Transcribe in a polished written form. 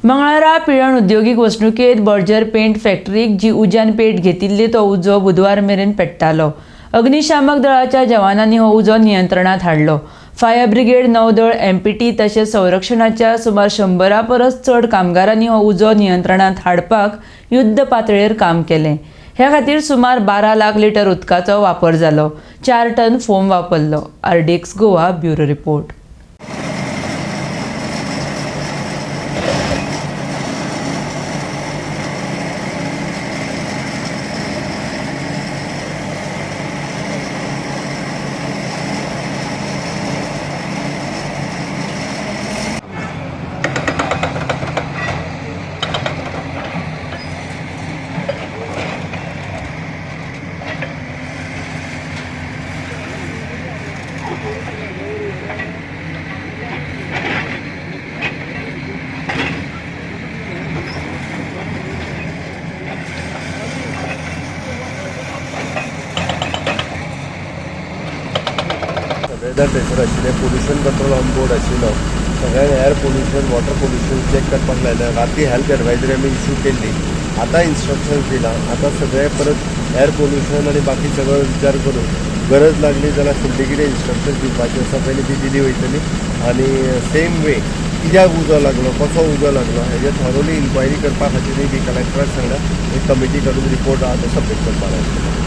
मंगळारा Pilerne उद्योगीक वसणुकेत Berger paint फॅक्टरीक जी उज्यान पेट घेतिल्ली तो उजो बुधवार मेरेन पेट्टालो। अग्निशामक दळाच्या जवानांनी हो उजो नियंत्रणात हाडलो। फायर ब्रिगेड, नौदळ, एमपीटी तसेच संरक्षणाच्या सुमार 100 परस चड कामगारांनी हो उजो नियंत्रणात हाडपाक युद्ध पातळीर काम केलें। ह्या खातीर सुमार 12 लाख लिटर उदकाचो वापर जालो। 4 टन फोम वापरलो। RDX Goa bureau report. Weather tester आशिल्ले, पोल्यूशन कंट्रोल ऑन बोर्ड आशिल्लो, सगळ्यांक air pollution, water pollution check करपाक लायलें। राती हेल्थ एडवायजरी आमी इश्यू केल्ली, आतां इन्स्ट्रक्शन्स दिला। आतां सगळे परत एअर पोल्यूशन आनी बाकी सगळो विचार करून गरज लागली जाल्यार फुडली कितें इन्स्ट्रक्शन्स दिवपाची आसा पयली ती दिली वयतली। आनी सेम वे कित्याक उजो लागलो, कसो उजो लागलो हेजेर थॉरोली इन्क्वायरी करपा खातीर बी कलेक्टराक सांगल्यार एक कमिटी करून रिपोर्ट आहा तो सबमीट करपाक लायतलो।